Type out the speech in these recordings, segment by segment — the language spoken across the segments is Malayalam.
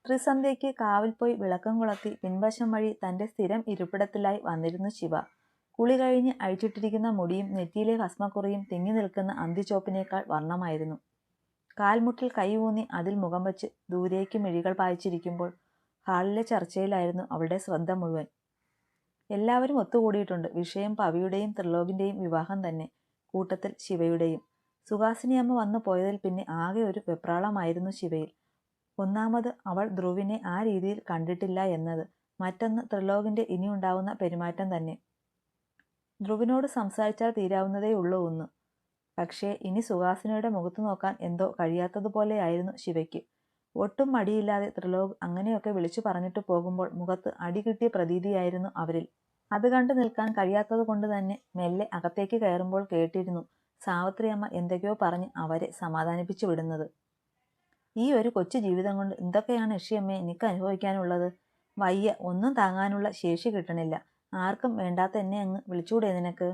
ത്രിസന്ധ്യയ്ക്ക് കാവിൽ പോയി വിളക്കം കൊളുത്തി പിൻവശം വഴി തന്റെ സ്ഥിരം ഇരിപ്പിടത്തിലായി വന്നിരുന്നു ശിവ. കുളി കഴിഞ്ഞ് അഴിച്ചിട്ടിരിക്കുന്ന മുടിയും നെറ്റിയിലെ ഭസ്മക്കുറിയും തിങ്ങി നിൽക്കുന്ന അന്തിച്ചോപ്പിനേക്കാൾ വർണ്ണമായിരുന്നു. കാൽമുട്ടിൽ കൈ ഊന്നി അതിൽ മുഖം വച്ച് ദൂരേക്ക് മിഴികൾ പായിച്ചിരിക്കുമ്പോൾ ഹാളിലെ ചർച്ചയിലായിരുന്നു അവളുടെ ശ്രദ്ധ മുഴുവൻ. എല്ലാവരും ഒത്തുകൂടിയിട്ടുണ്ട്. വിഷയം പവിയുടെയും ത്രിലോകിന്റെയും വിവാഹം തന്നെ, കൂട്ടത്തിൽ ശിവയുടെയും. സുഹാസിനിയമ്മ വന്നു പോയതിൽ പിന്നെ ആകെ ഒരു വെപ്രാളമായിരുന്നു ശിവയിൽ. ഒന്നാമത് അവൾ ധ്രുവിനെ ആ രീതിയിൽ കണ്ടിട്ടില്ല എന്നത്, മറ്റൊന്ന് ത്രിലോകിന്റെ ഇനിയുണ്ടാവുന്ന പെരുമാറ്റം തന്നെ. ധ്രുവിനോട് സംസാരിച്ചാൽ തീരാവുന്നതേ ഉള്ളൂ ഒന്ന്. പക്ഷേ ഇനി സുഹാസിനിയുടെ മുഖത്തു നോക്കാൻ എന്തോ കഴിയാത്തതുപോലെയായിരുന്നു ശിവയ്ക്ക്. ഒട്ടും മടിയില്ലാതെ ത്രിലോക് അങ്ങനെയൊക്കെ വിളിച്ചു പറഞ്ഞിട്ട് പോകുമ്പോൾ മുഖത്ത് അടി കിട്ടിയ പ്രതീതിയായിരുന്നു അവരിൽ. അത് കണ്ടു നിൽക്കാൻ കഴിയാത്തത് കൊണ്ട് തന്നെ മെല്ലെ അകത്തേക്ക് കയറുമ്പോൾ കേട്ടിരുന്നു സാവിത്രിയമ്മ എന്തൊക്കെയോ പറഞ്ഞ് അവരെ സമാധാനിപ്പിച്ചു വിടുന്നത്. ഈ ഒരു കൊച്ചു ജീവിതം കൊണ്ട് എന്തൊക്കെയാണ് യക്ഷിയമ്മയെ എനിക്ക് അനുഭവിക്കാനുള്ളത്? വയ്യ, ഒന്നും താങ്ങാനുള്ള ശേഷി കിട്ടണില്ല. ആർക്കും വേണ്ടാത്ത എന്നെ അങ്ങ് വിളിച്ചൂടെ നിനക്ക്?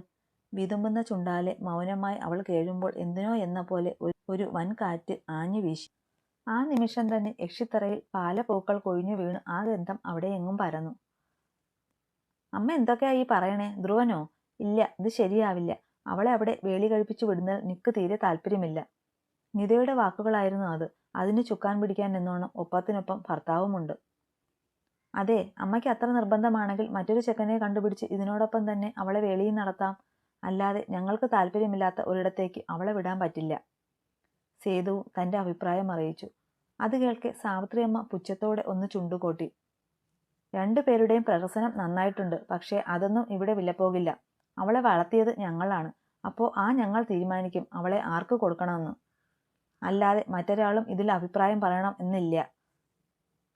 വിതുമ്പുന്ന ചുണ്ടാലെ മൗനമായി അവൾ കേഴുമ്പോൾ എന്തിനോ എന്ന പോലെ ഒരു വൻ കാറ്റ് ആഞ്ഞു വീശി. ആ നിമിഷം തന്നെ യക്ഷിത്തറയിൽ പാലപ്പൂക്കൾ കൊഴിഞ്ഞു വീണു ആ ഗന്ധം അവിടെ എങ്ങും പരന്നു. അമ്മ എന്തൊക്കെയാ ഈ പറയണേ? ധ്രുവനോ? ഇല്ല, ഇത് ശരിയാവില്ല. അവളെ അവിടെ വേലി കഴിപ്പിച്ചു വിടുന്നതിൽ നിക്ക് തീരെ താല്പര്യമില്ല. നിതയുടെ വാക്കുകളായിരുന്നു അത്. അതിന് ചുക്കാൻ പിടിക്കാൻ എന്നോണം ഒപ്പത്തിനൊപ്പം ഭർത്താവുമുണ്ട്. അതെ, അമ്മയ്ക്ക് അത്ര നിർബന്ധമാണെങ്കിൽ മറ്റൊരു ചെക്കനെ കണ്ടുപിടിച്ച് ഇതിനോടൊപ്പം തന്നെ അവളെ വേളിയിൽ നടത്താം. അല്ലാതെ ഞങ്ങൾക്ക് താല്പര്യമില്ലാത്ത ഒരിടത്തേക്ക് അവളെ വിടാൻ പറ്റില്ല. സേതുവും തന്റെ അഭിപ്രായം അറിയിച്ചു. അത് കേൾക്കെ സാവിത്രിയമ്മ പുച്ഛത്തോടെ ഒന്ന് ചുണ്ടുകൊട്ടി. രണ്ടുപേരുടെയും പ്രഹസനം നന്നായിട്ടുണ്ട്. പക്ഷേ അതൊന്നും ഇവിടെ വിലപ്പോകില്ല. അവളെ വളർത്തിയത് ഞങ്ങളാണ്. അപ്പോൾ ആ ഞങ്ങൾ തീരുമാനിക്കും അവളെ ആർക്ക് കൊടുക്കണമെന്ന്. അല്ലാതെ മറ്റൊരാളും ഇതിൽ അഭിപ്രായം പറയണം എന്നില്ല.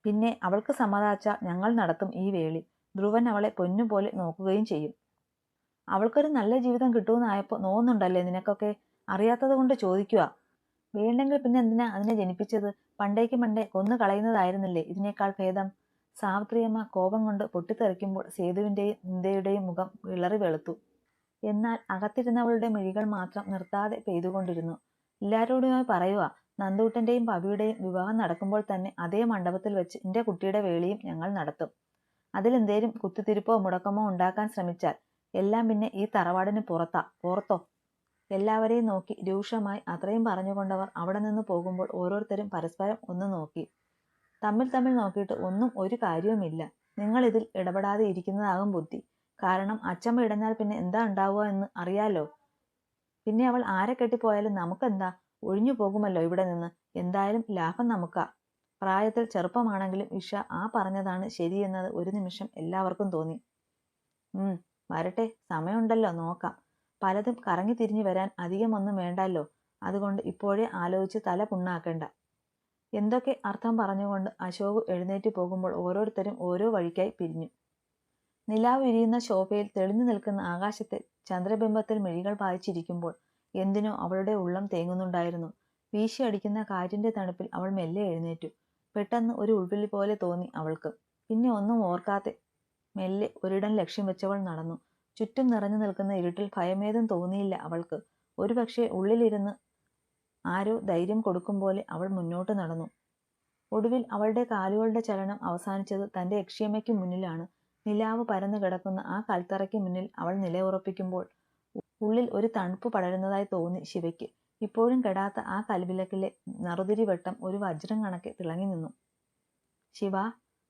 പിന്നെ അവൾക്ക് സമ്മതാച്ചാൽ ഞങ്ങൾ നടത്തും ഈ വേളി. ധ്രുവൻ അവളെ പൊന്നുപോലെ നോക്കുകയും ചെയ്യും. അവൾക്കൊരു നല്ല ജീവിതം കിട്ടുമെന്നായപ്പോൾ നോവുന്നുണ്ടല്ലേ നിനക്കൊക്കെ? അറിയാത്തത് കൊണ്ട് ചോദിക്കുക. വേണ്ടെങ്കിൽ പിന്നെ എന്തിനാ അതിനെ ജനിപ്പിച്ചത്? പണ്ടേക്ക് പണ്ടേ കൊന്നു കളയുന്നതായിരുന്നില്ലേ ഇതിനേക്കാൾ ഭേദം? സാവിത്രിയമ്മ കോപം കൊണ്ട് പൊട്ടിത്തെറിക്കുമ്പോൾ സേതുവിന്റെയും നിതയുടെയും മുഖം വിളറി വെളുത്തു. എന്നാൽ അകത്തിരുന്നവളുടെ മിഴികൾ മാത്രം നിർത്താതെ പെയ്തുകൊണ്ടിരുന്നു. എല്ലാവരോടുമായി പറയുക, നന്ദൂട്ടന്റെയും പവിയുടെയും വിവാഹം നടക്കുമ്പോൾ തന്നെ അതേ മണ്ഡപത്തിൽ വെച്ച് എന്റെ കുട്ടിയുടെ വേളിയും ഞങ്ങൾ നടത്തും. അതിലെന്തേലും കുത്തിത്തിരിപ്പോ മുടക്കമോ ഉണ്ടാക്കാൻ ശ്രമിച്ചാൽ എല്ലാം പിന്നെ ഈ തറവാടിന് പുറത്തോ? എല്ലാവരെയും നോക്കി രൂക്ഷമായി അത്രയും പറഞ്ഞുകൊണ്ടവർ അവിടെ നിന്ന് പോകുമ്പോൾ ഓരോരുത്തരും പരസ്പരം ഒന്ന് നോക്കി. തമ്മിൽ നോക്കിയിട്ട് ഒന്നും ഒരു കാര്യവുമില്ല. നിങ്ങൾ ഇതിൽ ഇടപെടാതെ ഇരിക്കുന്നതാകും ബുദ്ധി. കാരണം അച്ചമ്മ ഇടഞ്ഞാൽ പിന്നെ എന്താ ഉണ്ടാവുക എന്ന് അറിയാലോ. പിന്നെ അവൾ ആരെ കെട്ടിപ്പോയാലും നമുക്കെന്താ? ഒഴിഞ്ഞു പോകുമല്ലോ ഇവിടെ നിന്ന്. എന്തായാലും ലാഭം നമുക്കാ. പ്രായത്തിൽ ചെറുപ്പമാണെങ്കിലും ഇഷ ആ പറഞ്ഞതാണ് ശരിയെന്നത് ഒരു നിമിഷം എല്ലാവർക്കും തോന്നി. വരട്ടെ, സമയമുണ്ടല്ലോ, നോക്കാം. പലതും കറങ്ങി തിരിഞ്ഞു വരാൻ അധികമൊന്നും വേണ്ടല്ലോ. അതുകൊണ്ട് ഇപ്പോഴേ ആലോചിച്ച് തല പുണ്ണാക്കേണ്ട. എന്തൊക്കെ അർത്ഥം പറഞ്ഞുകൊണ്ട് അശോക് എഴുന്നേറ്റ് പോകുമ്പോൾ ഓരോരുത്തരും ഓരോ വഴിക്കായി പിരിഞ്ഞു. നിലാവ് വിരിയുന്ന ശോഭയിൽ തെളിഞ്ഞു നിൽക്കുന്ന ആകാശത്തെ ചന്ദ്രബിംബത്തിൽ മിഴികൾ പായിച്ചിരിക്കുമ്പോൾ എന്തിനോ അവളുടെ ഉള്ളം തേങ്ങുന്നുണ്ടായിരുന്നു. വീശിയടിക്കുന്ന കാറ്റിന്റെ തണുപ്പിൽ അവൾ മെല്ലെ എഴുന്നേറ്റു. പെട്ടെന്ന് ഒരു ഉൾവിളി പോലെ തോന്നി അവൾക്ക്. പിന്നെ ഒന്നും ഓർക്കാതെ മെല്ലെ ഒരിടം ലക്ഷ്യം വെച്ചവൾ നടന്നു. ചുറ്റും നിറഞ്ഞു നിൽക്കുന്ന ഇരുട്ടിൽ ഭയമേതും തോന്നിയില്ല അവൾക്ക്. ഒരുപക്ഷെ ഉള്ളിലിരുന്ന് ആരോ ധൈര്യം കൊടുക്കും പോലെ അവൾ മുന്നോട്ട് നടന്നു. ഒടുവിൽ അവളുടെ കാലുകളുടെ ചലനം അവസാനിച്ചത് തന്റെ യക്ഷിയമ്മയ്ക്ക് മുന്നിലാണ്. നിലാവ് പരന്നു കിടക്കുന്ന ആ കൽത്തറയ്ക്ക് മുന്നിൽ അവൾ നിലയുറപ്പിക്കുമ്പോൾ ഉള്ളിൽ ഒരു തണുപ്പ് പടരുന്നതായി തോന്നി ശിവയ്ക്ക്. ഇപ്പോഴും കെടാത്ത ആ കൽവിളക്കിലെ നറുതിരി വെട്ടം ഒരു വജ്രം കണക്കെ തിളങ്ങി നിന്നു. ശിവ!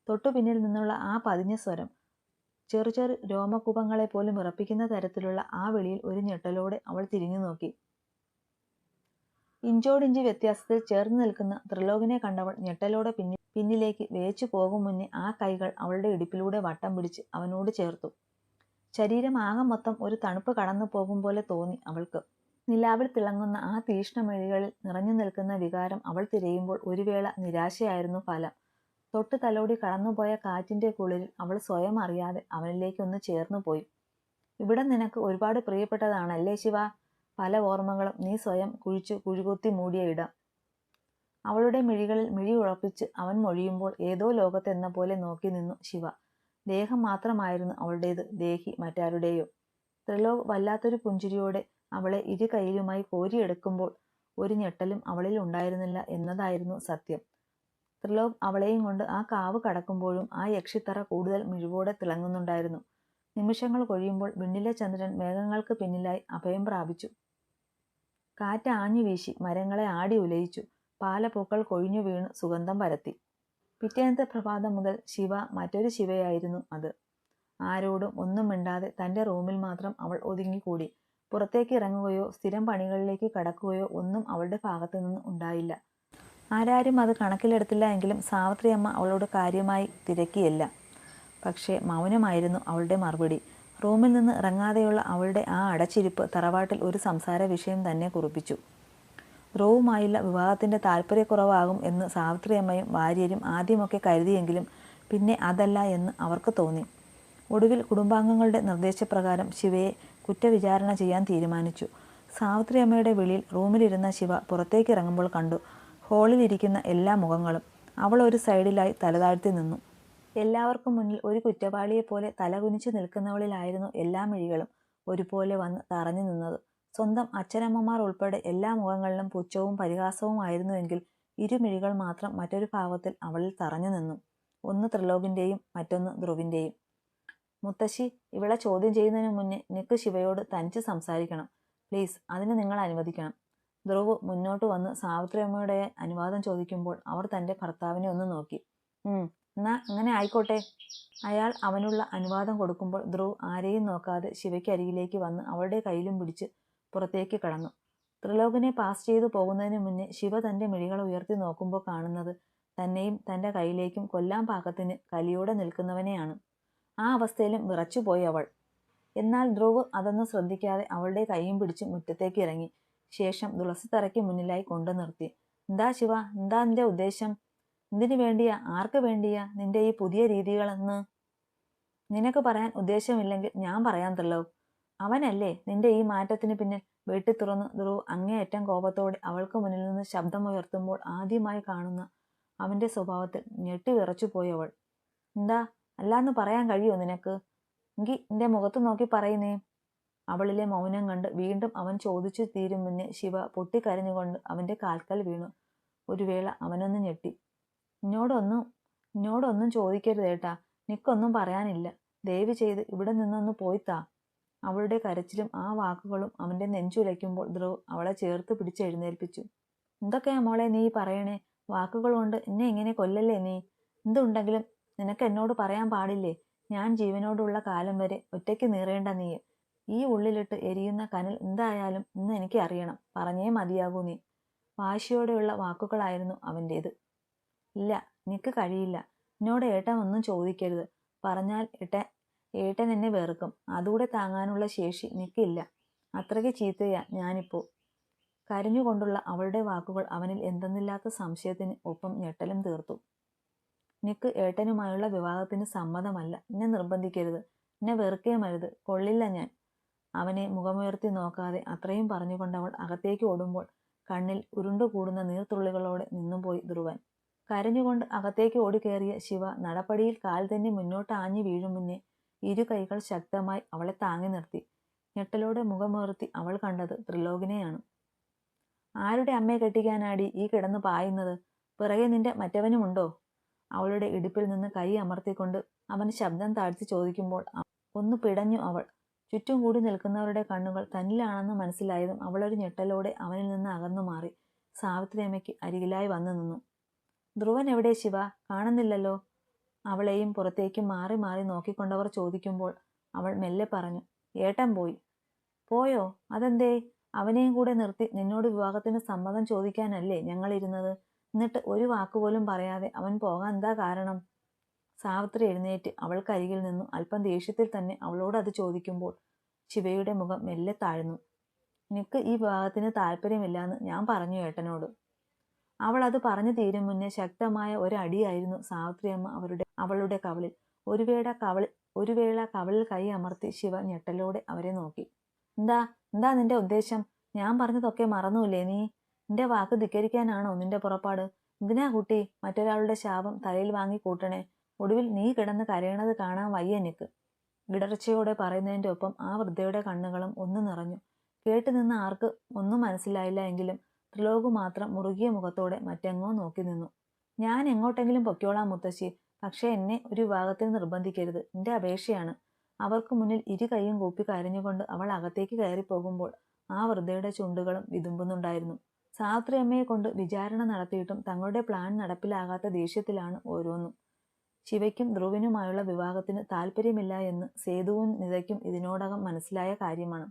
തൊട്ടു പിന്നിൽ നിന്നുള്ള ആ പതിഞ്ഞ സ്വരം ചെറു രോമകൂപങ്ങളെ പോലും വിറപ്പിക്കുന്ന തരത്തിലുള്ള ആ വിളിയിൽ ഒരു ഞെട്ടലോടെ അവൾ തിരിഞ്ഞു നോക്കി. ഇഞ്ചോടിഞ്ച് വ്യത്യാസത്തിൽ ചേർന്ന് നിൽക്കുന്ന ത്രിലോകിനെ കണ്ടവൾ ഞെട്ടലോടെ പിന്നിലേക്ക് വേച്ചു പോകും മുന്നേ ആ കൈകൾ അവളുടെ ഇടുപ്പിലൂടെ വട്ടം പിടിച്ച് അവനോട് ചേർത്തു. ശരീരം ആകെ മൊത്തം ഒരു തണുപ്പ് കടന്നു പോകും പോലെ തോന്നി അവൾക്ക്. നിലാവിൽ തിളങ്ങുന്ന ആ തീഷ്ണമിഴികളിൽ നിറഞ്ഞു നിൽക്കുന്ന വികാരം അവൾ തിരയുമ്പോൾ ഒരു വേള നിരാശയായിരുന്നു ഫലം. തൊട്ട് തലോടി കടന്നുപോയ കാറ്റിന്റെ കുളിരിൽ അവൾ സ്വയം അറിയാതെ അവനിലേക്കൊന്ന് ചേർന്നു പോയി. ഇവിടെ നിനക്ക് ഒരുപാട് പ്രിയപ്പെട്ടതാണല്ലേ ശിവ? പല ഓർമ്മകളും നീ സ്വയം കുഴികുത്തി മൂടിയ ഇടം. അവളുടെ മിഴികളിൽ മിഴി ഉറപ്പിച്ച് അവൻ മൊഴിയുമ്പോൾ ഏതോ ലോകത്തെന്ന പോലെ നോക്കി നിന്നു ശിവ. ദേഹം മാത്രമായിരുന്നു അവളുടേത്, ദേഹി മറ്റാരുടെയോ. ത്രിലോക് വല്ലാത്തൊരു പുഞ്ചിരിയോടെ അവളെ ഇരു കൈയിലുമായി കോരിയെടുക്കുമ്പോൾ ഒരു ഞെട്ടലും അവളിൽ ഉണ്ടായിരുന്നില്ല എന്നതായിരുന്നു സത്യം. ത്രിലോക് അവളെയും കൊണ്ട് ആ കാവ് കടക്കുമ്പോഴും ആ യക്ഷിത്തറ കൂടുതൽ മിഴിവോടെ തിളങ്ങുന്നുണ്ടായിരുന്നു. നിമിഷങ്ങൾ കൊഴിയുമ്പോൾ വിണ്ണിലെ ചന്ദ്രൻ മേഘങ്ങൾക്ക് പിന്നിലായി അഭയം പ്രാപിച്ചു. കാറ്റ് ആഞ്ഞു വീശി മരങ്ങളെ ആടി ഉലയിച്ചു. പാലപ്പൂക്കൾ കൊഴിഞ്ഞു വീണ് സുഗന്ധം പരത്തി. പിറ്റേന്നത്തെ പ്രഭാതം മുതൽ ശിവ മറ്റൊരു ശിവയായിരുന്നു അത്. ആരോടും ഒന്നും മിണ്ടാതെ തൻ്റെ റൂമിൽ മാത്രം അവൾ ഒതുങ്ങിക്കൂടി. പുറത്തേക്ക് ഇറങ്ങുകയോ സ്ഥിരം പണികളിലേക്ക് കടക്കുകയോ ഒന്നും അവളുടെ ഭാഗത്തു നിന്ന് ഉണ്ടായില്ല. ആരാരും അത് കണക്കിലെടുത്തില്ല എങ്കിലും സാവിത്രിയമ്മ അവളോട് കാര്യമായി തിരക്കിയില്ല. പക്ഷേ മൗനമായിരുന്നു അവളുടെ മറുപടി. റൂമിൽ നിന്ന് ഇറങ്ങാതെയുള്ള അവളുടെ ആ അടച്ചിരിപ്പ് തറവാട്ടിൽ ഒരു സംസാര വിഷയം തന്നെ കുറിപ്പിച്ചു. ധ്രുവുമായുള്ള വിവാഹത്തിൻ്റെ താല്പര്യക്കുറവാകും എന്ന് സാവിത്രിയമ്മയും വാര്യരും ആദ്യമൊക്കെ കരുതിയെങ്കിലും പിന്നെ അതല്ല എന്ന് അവർക്ക് തോന്നി. ഒടുവിൽ കുടുംബാംഗങ്ങളുടെ നിർദ്ദേശപ്രകാരം ശിവയെ കുറ്റവിചാരണ ചെയ്യാൻ തീരുമാനിച്ചു. സാവിത്രിയമ്മയുടെ വിളിയിൽ റൂമിലിരുന്ന ശിവ പുറത്തേക്ക് ഇറങ്ങുമ്പോൾ കണ്ടു ഹാളിലിരിക്കുന്ന എല്ലാ മുഖങ്ങളും. അവൾ ഒരു സൈഡിലായി തലതാഴ്ത്തി നിന്നു. എല്ലാവർക്കും മുന്നിൽ ഒരു കുറ്റവാളിയെപ്പോലെ തലകുനിച്ചു നിൽക്കുന്നവളിലായിരുന്നു എല്ലാ മിഴികളും ഒരുപോലെ വന്ന് തറഞ്ഞു നിന്നത്. സ്വന്തം അച്ഛനമ്മമാർ ഉൾപ്പെടെ എല്ലാ മുഖങ്ങളിലും പുച്ഛവും പരിഹാസവുമായിരുന്നുവെങ്കിൽ ഇരുമിഴികൾ മാത്രം മറ്റൊരു ഭാവത്തിൽ അവളിൽ തറഞ്ഞു നിന്നു. ഒന്ന് ത്രിലോകിൻ്റെയും മറ്റൊന്ന് ധ്രുവിൻ്റെയും. മുത്തശ്ശി, ഇവളെ ചോദ്യം ചെയ്യുന്നതിന് മുന്നേ നിക്ക് ശിവയോട് തനിച്ച് സംസാരിക്കണം. പ്ലീസ്, അതിന് നിങ്ങൾ അനുവദിക്കണം. ധ്രുവ് മുന്നോട്ട് വന്ന് സാവിത്രിയമ്മയുടെ അനുവാദം ചോദിക്കുമ്പോൾ അവർ തൻ്റെ ഭർത്താവിനെ ഒന്ന് നോക്കി. എന്നാ അങ്ങനെ ആയിക്കോട്ടെ. അയാൾ അവനുള്ള അനുവാദം കൊടുക്കുമ്പോൾ ധ്രുവ് ആരെയും നോക്കാതെ ശിവയ്ക്കരികിലേക്ക് വന്ന് അവളുടെ കയ്യിലും പിടിച്ച് പുറത്തേക്ക് കടന്നു. ത്രിലോകിനെ പാസ് ചെയ്തു പോകുന്നതിന് മുന്നേ ശിവ തൻ്റെ മിഴികൾ ഉയർത്തി നോക്കുമ്പോൾ കാണുന്നത് തന്നെയും തൻ്റെ കയ്യിലേക്കും കൊല്ലാൻ പാകത്തിന് കലിയോടെ നിൽക്കുന്നവനെയാണ്. ആ അവസ്ഥയിലും വിറച്ചുപോയി അവൾ. എന്നാൽ ധ്രുവ് അതൊന്നും ശ്രദ്ധിക്കാതെ അവളുടെ കൈയും പിടിച്ച് മുറ്റത്തേക്ക് ഇറങ്ങി. ശേഷം തുളസിത്തറയ്ക്ക് മുന്നിലായി കൊണ്ടു നിർത്തി. എന്താ ശിവ, എന്താ നിന്റെ ഉദ്ദേശം? എന്തിനു വേണ്ടിയാ, ആർക്ക് വേണ്ടിയാ നിന്റെ ഈ പുതിയ രീതികളെന്ന്? നിനക്ക് പറയാൻ ഉദ്ദേശമില്ലെങ്കിൽ ഞാൻ പറയാൻ ത്രിലോക്. അവനല്ലേ നിന്റെ ഈ മാറ്റത്തിന് പിന്നിൽ? വെട്ടിത്തുറന്ന് ധ്രുവ് അങ്ങേയറ്റം കോപത്തോടെ അവൾക്ക് മുന്നിൽ നിന്ന് ശബ്ദമുയർത്തുമ്പോൾ ആദ്യമായി കാണുന്ന അവൻ്റെ സ്വഭാവത്തിൽ ഞെട്ടി വിറച്ചുപോയി അവൾ. എന്താ, അല്ലാന്ന് പറയാൻ കഴിയുമോ നിനക്ക്? എങ്കിൽ നിന്റെ മുഖത്ത് നോക്കി പറയുന്നേ. അവളിലെ മൗനം കണ്ട് വീണ്ടും അവൻ ചോദിച്ചു തീരും മുന്നേ ശിവ പൊട്ടിക്കരഞ്ഞുകൊണ്ട് അവൻ്റെ കാൽക്കൽ വീണു. ഒരു വേള അവനൊന്ന് ഞെട്ടി. എന്നോടൊന്നും ചോദിക്കരുതേട്ടാ, നിക്കൊന്നും പറയാനില്ല. ദയവ് ചെയ്ത് ഇവിടെ നിന്നൊന്ന് പോയിത്താ. അവളുടെ കരച്ചിലും ആ വാക്കുകളും അവൻ്റെ നെഞ്ചുലയ്ക്കുമ്പോൾ ധ്രുവ് അവളെ ചേർത്ത് പിടിച്ചെഴുന്നേൽപ്പിച്ചു. എന്തൊക്കെയാ മോളെ നീ പറയണേ? വാക്കുകൾ കൊണ്ട് എന്നെ ഇങ്ങനെ കൊല്ലല്ലേ നീ. എന്തുണ്ടെങ്കിലും നിനക്ക് എന്നോട് പറയാൻ പാടില്ലേ? ഞാൻ ജീവനോടുള്ള കാലം വരെ ഒറ്റയ്ക്ക് നീറേണ്ട നീ. ഈ ഉള്ളിലിട്ട് എരിയുന്ന കനൽ എന്തായാലും ഇന്ന് എനിക്ക് അറിയണം. പറഞ്ഞേ മതിയാകൂ നീ. വാശിയോടെയുള്ള വാക്കുകളായിരുന്നു അവൻ്റേത്. ഇല്ല, എനിക്ക് കഴിയില്ല. എന്നോട് ഏട്ടൻ ഒന്നും ചോദിക്കരുത്. പറഞ്ഞാൽ ഏട്ടൻ എന്നെ വെറുക്കും. അതുകൂടെ താങ്ങാനുള്ള ശേഷി എനിക്കില്ല. അത്രയ്ക്ക് ചീത്തയാ ഞാനിപ്പോ. കരഞ്ഞുകൊണ്ടുള്ള അവളുടെ വാക്കുകൾ അവനിൽ എന്തെന്നില്ലാത്ത സംശയത്തിന് ഒപ്പം ഞെട്ടലും തീർത്തു. നിക്ക് ഏട്ടനുമായുള്ള വിവാഹത്തിന് സമ്മതമല്ല. എന്നെ നിർബന്ധിക്കരുത്. എന്നെ വെറുക്കേമരുത്. കൊള്ളില്ല ഞാൻ. അവനെ മുഖമുയർത്തി നോക്കാതെ അത്രയും പറഞ്ഞുകൊണ്ടവൾ അകത്തേക്ക് ഓടുമ്പോൾ കണ്ണിൽ ഉരുണ്ടുകൂടുന്ന നീർത്തുള്ളികളോടെ നിന്നുപോയി ധ്രുവൻ. കരഞ്ഞുകൊണ്ട് അകത്തേക്ക് ഓടിക്കയറിയ ശിവ നടപ്പടിയിൽ കാൽ തന്നെ മുന്നോട്ട് ആഞ്ഞു വീഴും മുന്നേ ഇരു കൈകൾ ശക്തമായി അവളെ താങ്ങി നിർത്തി. ഞെട്ടലോടെ മുഖമുയർത്തി അവൾ കണ്ടത് ത്രിലോകിനെയാണ്. ആരുടെ അമ്മയെ കെട്ടിക്കാനാടി ഈ കിടന്ന് പായുന്നത്? പിറകെ നിന്റെ മറ്റവനുമുണ്ടോ? അവളുടെ ഇടുപ്പിൽ നിന്ന് കൈ അമർത്തിക്കൊണ്ട് അവൻ ശബ്ദം താഴ്ത്തി ചോദിക്കുമ്പോൾ ഒന്ന് പിടഞ്ഞു അവൾ. ചുറ്റും കൂടി നിൽക്കുന്നവരുടെ കണ്ണുകൾ തന്നിലാണെന്ന് മനസ്സിലായതും അവളൊരു ഞെട്ടലോടെ അവനിൽ നിന്ന് അകന്നു മാറി സാവിത്രിയമ്മയ്ക്ക് അരികിലായി വന്നു നിന്നു. ധ്രുവൻ എവിടെ ശിവ? കാണുന്നില്ലല്ലോ. അവളെയും പുറത്തേക്കും മാറി മാറി നോക്കിക്കൊണ്ടവർ ചോദിക്കുമ്പോൾ അവൾ മെല്ലെ പറഞ്ഞു, ഏട്ടൻ പോയി. പോയോ? അതെന്തേ? അവനെയും കൂടെ നിർത്തി നിന്നോട് വിവാഹത്തിന് സമ്മതം ചോദിക്കാനല്ലേ ഞങ്ങളിരുന്നത്? എന്നിട്ട് ഒരു വാക്കുപോലും പറയാതെ അവൻ പോകാൻ എന്താ കാരണം? സാവിത്രി എഴുന്നേറ്റ് അവൾക്കരികിൽ നിന്നു അല്പം ദേഷ്യത്തിൽ തന്നെ അവളോട് അത് ചോദിക്കുമ്പോൾ ശിവയുടെ മുഖം മെല്ലെ താഴ്ന്നു. നിനക്ക് ഈ വിവാഹത്തിന് താല്പര്യമില്ലാന്ന് ഞാൻ പറഞ്ഞു ഏട്ടനോട്. അവൾ അത് പറഞ്ഞു തീരും മുന്നേ ശക്തമായ ഒരടിയായിരുന്നു സാവിത്രിയമ്മ അവളുടെ കവളിൽ. ഒരു വേള കവളിൽ കൈ അമർത്തി ശിവ ഞെട്ടലോടെ അവരെ നോക്കി. എന്താ നിന്റെ ഉദ്ദേശം? ഞാൻ പറഞ്ഞതൊക്കെ മറന്നൂല്ലേ നീ? നിന്റെ വാക്ക് ധിക്കരിക്കാനാണോ നിന്റെ പുറപ്പാട്? എന്തിനാ കുട്ടി മറ്റൊരാളുടെ ശാപം തലയിൽ വാങ്ങി കൂട്ടണേ? ഒടുവിൽ നീ കിടന്ന് കരയണത് കാണാൻ വയ്യ എനിക്ക്. ഇടർച്ചയോടെ പറയുന്നതിൻ്റെ ഒപ്പം ആ വൃദ്ധയുടെ കണ്ണുകളും ഒന്ന് നിറഞ്ഞു. കേട്ടുനിന്ന ആർക്ക് ഒന്നും മനസ്സിലായില്ല എങ്കിലും ത്രിലോക് മാത്രം മുറുകിയ മുഖത്തോടെ മറ്റെങ്ങോ നോക്കി നിന്നു. ഞാൻ എങ്ങോട്ടെങ്കിലും പൊയ്ക്കോളാം മുത്തശ്ശി, പക്ഷേ എന്നെ ഒരു വിവാഹത്തിന് നിർബന്ധിക്കരുത്, എന്റെ അപേക്ഷയാണ്. അവർക്ക് മുന്നിൽ ഇരു കൈയും കൂപ്പി കരഞ്ഞുകൊണ്ട് അവൾ അകത്തേക്ക് കയറി പോകുമ്പോൾ ആ വൃദ്ധയുടെ ചുണ്ടുകളും വിതുമ്പുന്നുണ്ടായിരുന്നു. സാവിത്രി അമ്മയെ കൊണ്ട് വിചാരണ നടത്തിയിട്ടും തങ്ങളുടെ പ്ലാൻ നടപ്പിലാകാത്ത ദേഷ്യത്തിലാണ് ഓരോന്നും. ശിവയ്ക്കും ധ്രുവിനുമായുള്ള വിവാഹത്തിന് താല്പര്യമില്ല എന്ന് സേതുവും നിതയ്ക്കും ഇതിനോടകം മനസ്സിലായ കാര്യമാണ്.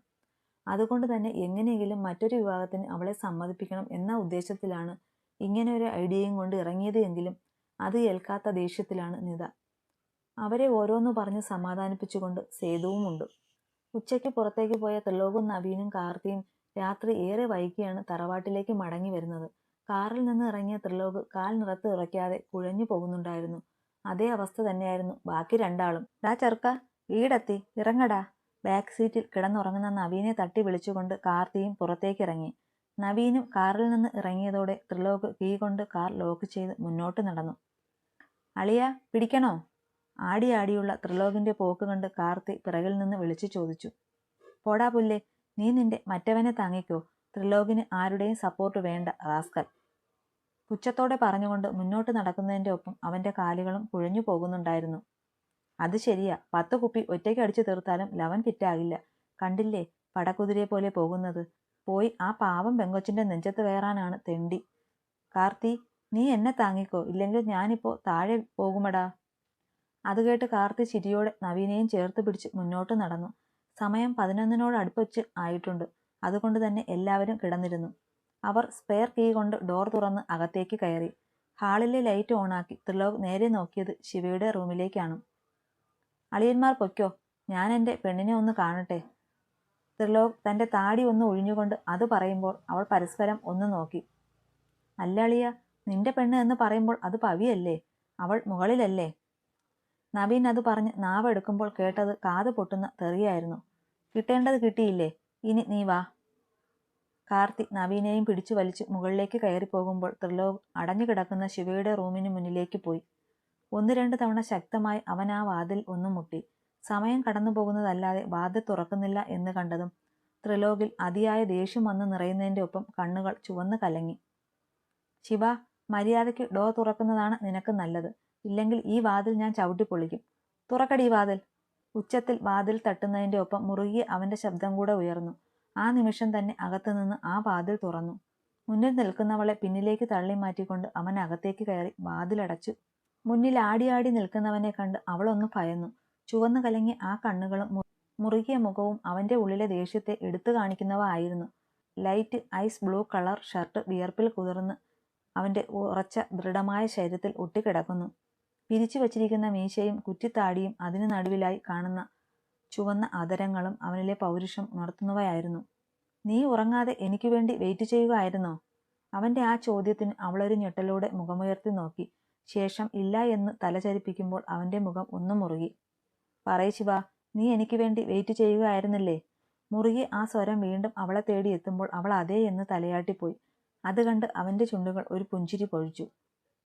അതുകൊണ്ട് തന്നെ എങ്ങനെയെങ്കിലും മറ്റൊരു വിവാഹത്തിന് അവളെ സമ്മതിപ്പിക്കണം എന്ന ഉദ്ദേശത്തിലാണ് ഇങ്ങനെ ഒരു ഐഡിയയും കൊണ്ട് ഇറങ്ങിയത് എങ്കിലും അത് ഏൽക്കാത്ത ദേഷ്യത്തിലാണ് നിത. അവരെ ഓരോന്ന് പറഞ്ഞ് സമാധാനിപ്പിച്ചുകൊണ്ട് സേതുവുമുണ്ട്. ഉച്ചയ്ക്ക് പുറത്തേക്ക് പോയ ത്രിലോകും നവീനും കാർത്തിയും രാത്രി ഏറെ വൈകിയാണ് തറവാട്ടിലേക്ക് മടങ്ങി വരുന്നത്. കാറിൽ നിന്ന് ഇറങ്ങിയ ത്രിലോക് കാൽ നിറത്ത് ഉറയ്ക്കാതെ കുഴഞ്ഞു പോകുന്നുണ്ടായിരുന്നു. അതേ അവസ്ഥ തന്നെയായിരുന്നു ബാക്കി രണ്ടാളും. ഡാ ചെറുക്ക, വീടെത്തി, ഇറങ്ങടാ. ബാക്ക് സീറ്റിൽ കിടന്നുറങ്ങുന്ന നവീനെ തട്ടി വിളിച്ചുകൊണ്ട് കാർത്തിയും പുറത്തേക്കിറങ്ങി. നവീനും കാറിൽ നിന്ന് ഇറങ്ങിയതോടെ ത്രിലോക് കീ കൊണ്ട് കാർ ലോക്ക് ചെയ്ത് മുന്നോട്ട് നടന്നു. അളിയ, പിടിക്കണോ? ആടി ആടിയുള്ള ത്രിലോകിന്റെ പോക്ക് കണ്ട് കാർത്തി പിറകിൽ നിന്ന് വിളിച്ചു ചോദിച്ചു. പോടാ പുല്ലേ, നീ നിന്റെ മറ്റവനെ താങ്ങിക്കോ, ത്രിലോകിന് ആരുടെയും സപ്പോർട്ട് വേണ്ട റാസ്കൽ. പുച്ഛത്തോടെ പറഞ്ഞുകൊണ്ട് മുന്നോട്ട് നടക്കുന്നതിന്റെ ഒപ്പം അവന്റെ കാലുകളും കുഴഞ്ഞു പോകുന്നുണ്ടായിരുന്നു. അത് ശരിയാ, 10 കുപ്പി ഒറ്റയ്ക്ക് അടിച്ചു തീർത്താലും ലവൻ ഫിറ്റാകില്ല. കണ്ടില്ലേ പടക്കുതിരയെ പോലെ പോകുന്നത്. പോയി ആ പാവം പെങ്കൊച്ചിന്റെ നെഞ്ചത്ത് കയറാനാണ് തെണ്ടി. കാർത്തി, നീ എന്നെ താങ്ങിക്കോ, ഇല്ലെങ്കിൽ ഞാനിപ്പോ താഴെ പോകുമടാ. അത് കേട്ട് കാർത്തി ചിരിയോടെ നവീനെയും ചേർത്ത് പിടിച്ച് മുന്നോട്ട് നടന്നു. സമയം 11 അടുപ്പിച്ച് ആയിട്ടുണ്ട്. അതുകൊണ്ട് തന്നെ എല്ലാവരും കിടന്നിരുന്നു. അവർ സ്പെയർ കീ കൊണ്ട് ഡോർ തുറന്ന് അകത്തേക്ക് കയറി. ഹാളിലെ ലൈറ്റ് ഓണാക്കി ത്രിലോക് നേരെ നോക്കിയത് ശിവയുടെ റൂമിലേക്കാണ്. അളിയന്മാർ പൊയ്ക്കോ, ഞാൻ എൻ്റെ പെണ്ണിനെ ഒന്ന് കാണട്ടെ. ത്രിലോക് തൻ്റെ താടി ഒന്ന് ഒഴിഞ്ഞുകൊണ്ട് അത് പറയുമ്പോൾ അവൾ പരസ്പരം ഒന്ന് നോക്കി. അല്ല അളിയ, നിന്റെ പെണ്ണ് എന്ന് പറയുമ്പോൾ അത് പവിയല്ലേ, അവൾ മുകളിലല്ലേ? നവീൻ അത് പറഞ്ഞ് നാവെടുക്കുമ്പോൾ കേട്ടത് കാത് പൊട്ടുന്ന തെറിയായിരുന്നു. കിട്ടേണ്ടത് കിട്ടിയില്ലേ, ഇനി നീ വാ. കാർത്തി നവീനെയും പിടിച്ചു വലിച്ച് മുകളിലേക്ക് കയറി പോകുമ്പോൾ ത്രിലോക് അടഞ്ഞു കിടക്കുന്ന ശിവയുടെ റൂമിന് മുന്നിലേക്ക് പോയി. 1-2 തവണ ശക്തമായി അവൻ ആ വാതിൽ ഒന്ന് മുട്ടി. സമയം കടന്നു പോകുന്നതല്ലാതെ വാതിൽ തുറക്കുന്നില്ല എന്ന് കണ്ടതും ത്രിലോകിൽ അതിയായ ദേഷ്യം വന്ന് നിറയുന്നതിൻ്റെ ഒപ്പം കണ്ണുകൾ ചുവന്ന് കലങ്ങി. ശിവ, മര്യാദയ്ക്ക് ഡോർ തുറക്കുന്നതാണ് നിനക്ക് നല്ലത്, ഇല്ലെങ്കിൽ ഈ വാതിൽ ഞാൻ ചവിട്ടി പൊളിക്കും. തുറക്കടി വാതിൽ. ഉച്ചത്തിൽ വാതിൽ തട്ടുന്നതിൻ്റെ ഒപ്പം മുറുകിയ അവന്റെ ശബ്ദം കൂടെ ഉയർന്നു. ആ നിമിഷം തന്നെ അകത്തുനിന്ന് ആ വാതിൽ തുറന്നു. മുന്നിൽ നിൽക്കുന്നവളെ പിന്നിലേക്ക് തള്ളി മാറ്റിക്കൊണ്ട് അവൻ അകത്തേക്ക് കയറി വാതിലടച്ചു. മുന്നിൽ ആടി നിൽക്കുന്നവനെ കണ്ട് അവളൊന്ന് ഭയന്നു. ചുവന്നു കലങ്ങിയ ആ കണ്ണുകളും മുറുകിയ മുഖവും അവന്റെ ഉള്ളിലെ ദേഷ്യത്തെ എടുത്തു കാണിക്കുന്നവ ആയിരുന്നു. Light ice blue colour shirt വിയർപ്പിൽ കുതിർന്ന് അവന്റെ ഉറച്ച ദൃഢമായ ശരീരത്തിൽ ഒട്ടിക്കിടക്കുന്നു. പിരിച്ചു വച്ചിരിക്കുന്ന മീശയും കുറ്റിത്താടിയും അതിന് നടുവിലായി കാണുന്ന ചുവന്ന ആദരങ്ങളും അവനിലെ പൗരുഷം ഉണർത്തുന്നവയായിരുന്നു. നീ ഉറങ്ങാതെ എനിക്ക് വേണ്ടി വെയിറ്റ് ചെയ്യുകയായിരുന്നോ? അവന്റെ ആ ചോദ്യത്തിന് അവളൊരു ഞെട്ടലോടെ മുഖമുയർത്തി നോക്കി. ശേഷം ഇല്ല എന്ന് തലചരിപ്പിക്കുമ്പോൾ അവന്റെ മുഖം ഒന്നു മുറുകി. പറയ് ശിവ, നീ എനിക്ക് വേണ്ടി വെയിറ്റ് ചെയ്യുകയായിരുന്നില്ലേ? മുറുകി ആ സ്വരം വീണ്ടും അവളെ തേടി എത്തുമ്പോൾ അവൾ അതേ എന്ന് തലയാട്ടിപ്പോയി. അത് കണ്ട് അവന്റെ ചുണ്ടുകൾ ഒരു പുഞ്ചിരി പൊഴിച്ചു.